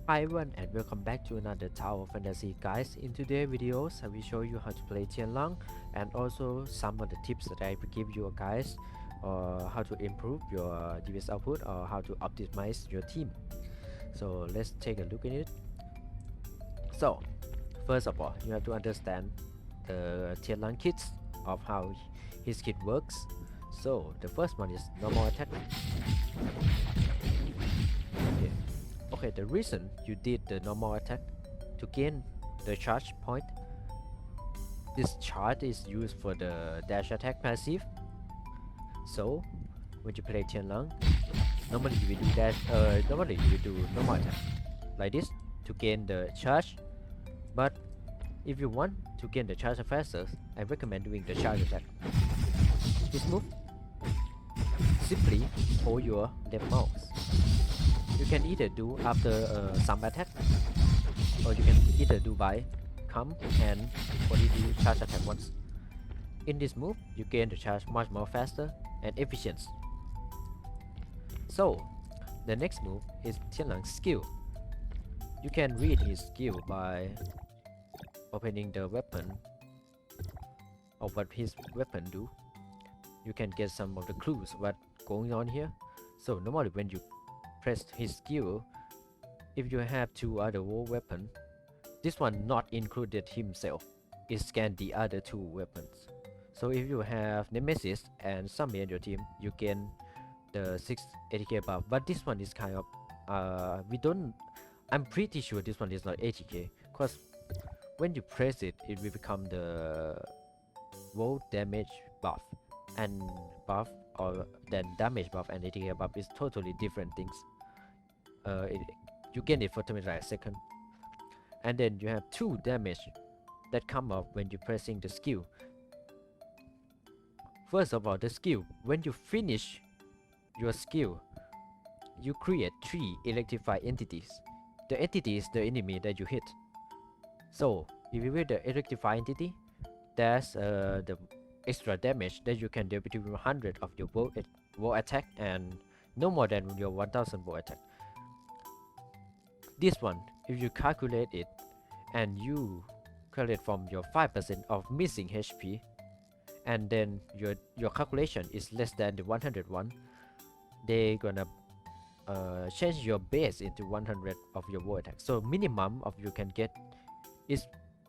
Hi everyone and welcome back to another Tower Fantasy guys. In today's videos I will show you how to play Tian and also some of the tips that I will give you guys how to improve your DPS output or how to optimize your team. So let's take a look at it. So first of all you have to understand the Tian kits of how his kit works. So the first one is normal attack. Okay. Okay, the reason you did the normal attack to gain the charge point. This charge is used for the dash attack passive. So when you play Tianlang, normally you will do that. Normally you will do normal attack like this to gain the charge. But if you want to gain the charge faster, I recommend doing the charge attack. This move, simply hold your left mouse. You can either do after some attack, or you can either do by come and only do charge attack once. In this move, you gain the charge much more faster and efficient. So, the next move is Tianlang's skill. You can read his skill by opening the weapon or what his weapon do. You can get some of the clues what going on here. So normally when you press his skill, if you have two other war weapon, this one not included himself, it scan the other two weapons. So if you have Nemesis and Zombie in your team, you gain the 6 80k buff. But this one is kind of I'm pretty sure this one is not 80k, because when you press it, it will become the war damage buff and buff, or then damage buff and 80k buff is totally different things. You gain it for 25 seconds, and then you have 2 damage that come up when you pressing the skill. First of all, the skill, when you finish your skill, you create 3 electrified entities. The entity is the enemy that you hit. So if you hit the electrified entity, there's the extra damage that you can do between 100 of your war attack and no more than your 1000 war attack. This one, if you calculate it and you calculate from your 5% of missing HP, and then your calculation is less than the 101, they gonna change your base into 100 of your war attack. So minimum of you can get is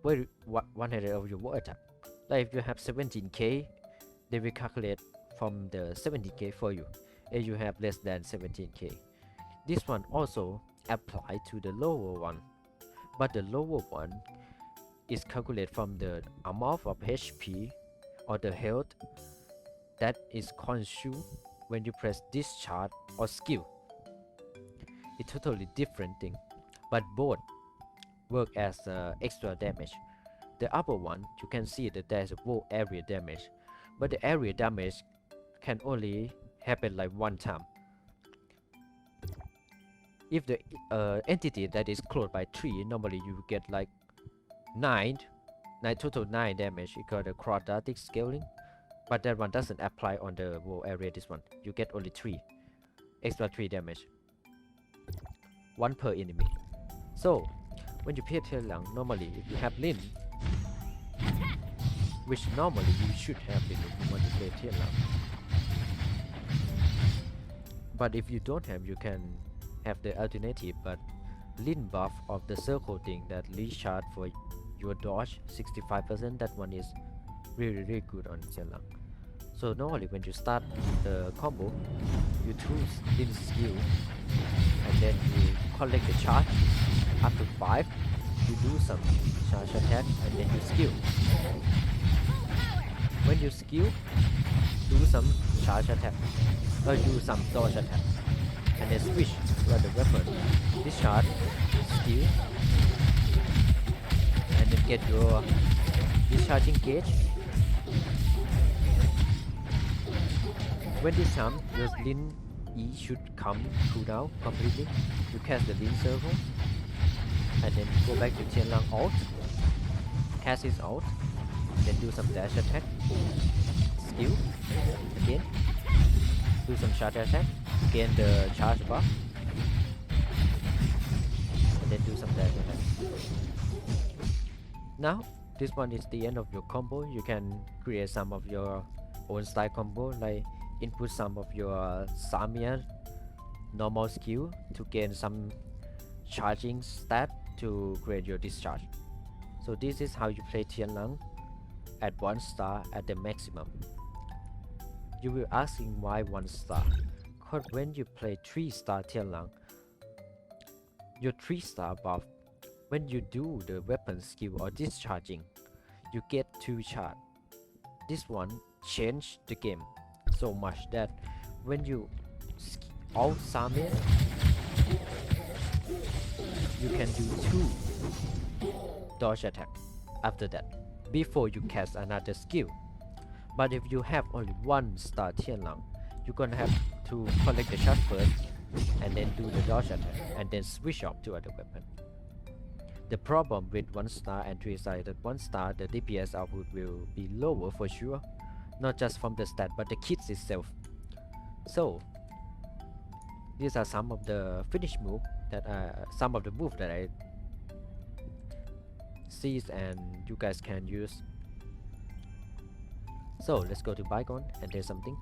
100 of your war attack. Like if you have 17k, they will calculate from the 17k for you. If you have less than 17k, this one also apply to the lower one, but the lower one is calculated from the amount of HP or the health that is consumed when you press discharge or skill. It's totally different thing, but both work as extra damage. The upper one, you can see that there's a whole area damage, but the area damage can only happen like one time. If the entity that is close by 3, normally you get like 9 total 9 damage. You got the quadratic scaling, but that one doesn't apply on the whole area. This one you get only 3 extra 3 damage, 1 per enemy. So when you play Tianlang, normally if you have Lin, which normally you should have Lin if you want to play Tianlang, but if you don't have, you can have the alternative. But Lin buff of the circle thing that recharge for your dodge 65%, that one is really good on Tianlang. So normally when you start the combo, you choose Lin's skill and then you collect the charge up to 5, you do some charge attack and then you skill. When you skill, do some charge attack or do some dodge attack, and then switch to the weapon, discharge, skill, and then get your discharging gauge. When this time, your Lin E should come cooldown completely. You cast the Lin circle, and then go back to Tianlang ult, cast his ult, then do some dash attack, skill, again, do some charge attack, gain the charge buff, then do some dash attack. Now this one is the end of your combo. You can create some of your own style combo, like input some of your Samia normal skill to gain some charging stat to create your discharge. So this is how you play Tian Lang at 1 star at the maximum. You will asking why 1 star? Cause when you play 3 star Tian Lang, your 3 star buff, when you do the weapon skill or discharging, you get 2 charge. This one changed the game so much that when you all summon, you can do 2 dodge attack after that before you cast another skill. But if you have only 1 star Tian Lang, you're gonna have to collect the charge first and then do the dodge attack and then switch off to other weapon. The problem with 1 star and 3 star is that 1 star the DPS output will be lower for sure, not just from the stat but the kits itself. So these are some of the finish move that some of the move that I see and you guys can use. So let's go to Bicon and do something.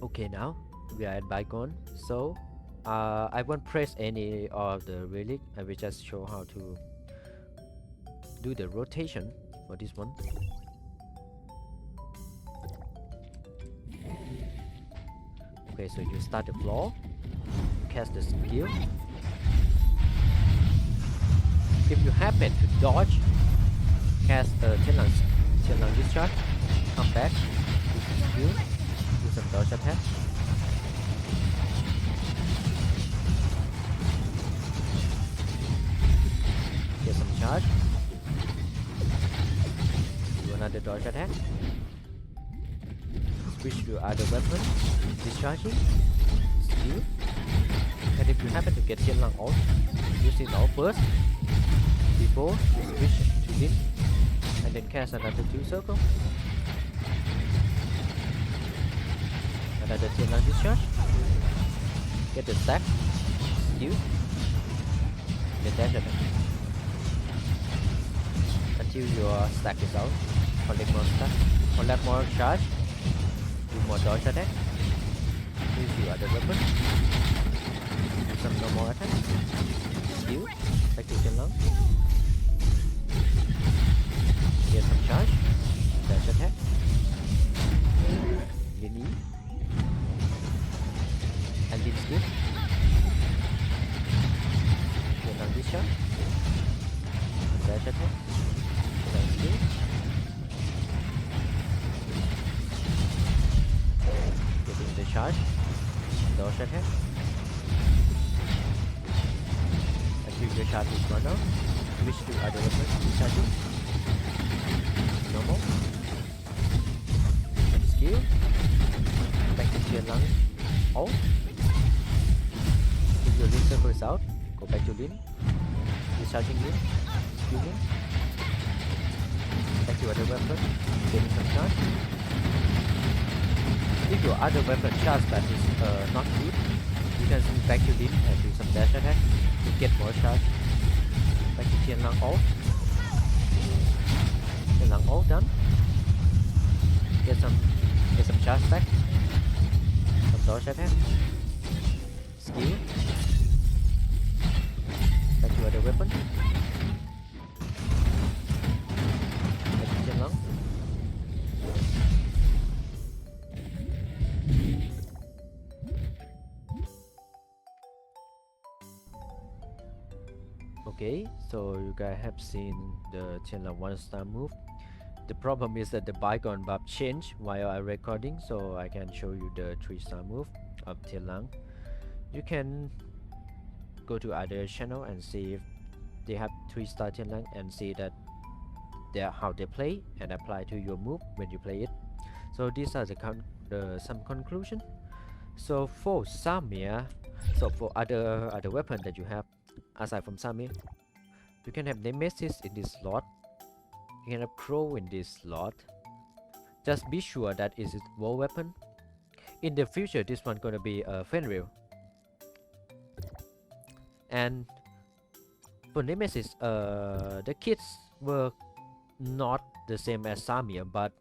Okay, now we are at Bicon, so I won't press any of the relic. I will just show how to do the rotation for this one. Okay, so you start the floor, cast the skill. If you happen to dodge, cast a Tian Lang discharge, come back, do some skill, do some dodge attack. Get some charge. Do another dodge attack. Switch to other weapon, discharging, skill. And if you happen to get Tian Lang off, use it all first before you switch to this, and then cast another 2 circle. Another Tian Lang discharge. Get the stack, skill, then dash attack. Until your stack is out. Collect more stack, collect more charge, do more dodge attack, use your other weapon, do some normal attack, skill, back to Tian Lang, get some charge, dash attack, Lini, and lead skill, Tian Lang discharge, dash attack, dash skill, getting the charge, dodge attack, until your charge is run out, switch to other weapon, discharging, normal, and skill, back to Tian Lang, ult, if your Lin circle is out, go back to Lin, discharging Lin, skill Lin, back to other weapon, getting some charge. If your other weapon charge that is not good, you can swing back to Lin and do some dash attack to get more charge. Back to Tian Lang ult. Tian Lang ult done. Get some charge back. Some dodge attack. Skill. Back to other weapon. Back to Tian Lang. Okay, so you guys have seen the Tian Lang 1-star move. The problem is that the Bicon buff changed while I recording, so I can show you the 3-star move of Tian Lang. You can go to other channel and see if they have 3-star Tian Lang and see that how they play and apply to your move when you play it. So these are some conclusion. So for Samir, so for other weapon that you have aside from Samir, you can have Nemesis in this slot. You can have Crow in this slot. Just be sure that it is war weapon. In the future, this one gonna be a Fenrir. And for Nemesis, the kits were not the same as Samir, but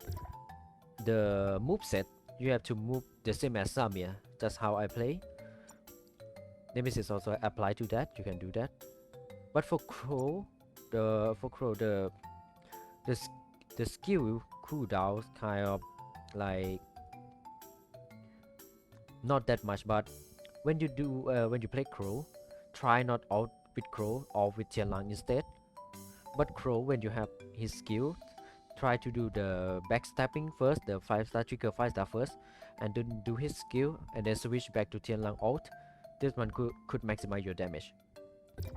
the move set you have to move the same as Samir. That's how I play. Nemesis also apply to that. You can do that. But for Crow, the skill cooldown kind of like not that much. But when you play Crow, try not out with Crow or with Tian Lang instead. But Crow, when you have his skill, try to do the backstabbing first, the 5-star trigger 5-star first, and then do his skill and then switch back to Tian Lang ult. This one could maximize your damage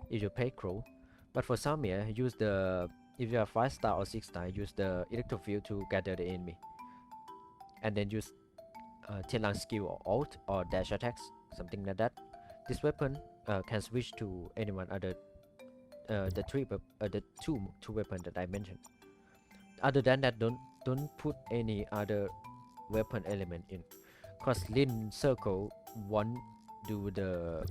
if you play Crow. But for Samir, use the, if you have 5-star or 6-star, use the electro field to gather the enemy, and then use Tian Lang skill or ult or dash attacks, something like that. This weapon can switch to anyone other the two weapons that I mentioned. Other than that, don't put any other weapon element in, cause Lin Circle won't do the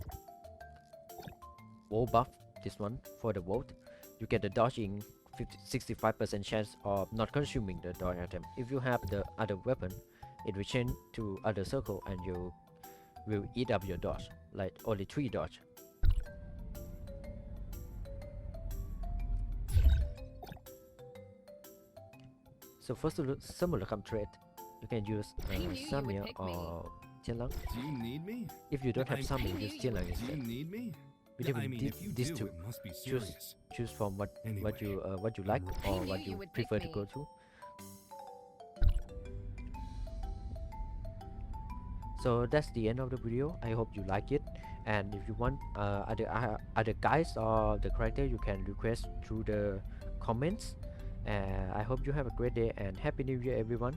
wall buff. This one for the vault, you get the dodging 65% chance of not consuming the dodge item. If you have the other weapon, it will change to other circle and you will eat up your dodge, like only 3 dodge. So first to summon the trade, you can use Samir or Tian Lang. Do you need me? If you don't have Samir, use Tian Lang Do you instead. need me? Between if you these do, two, it must be serious. choose from what Anyway. you like or what you prefer to go to. So that's the end of the video. I hope you like it, and if you want other guys or the character, you can request through the comments. I hope you have a great day and happy new year everyone.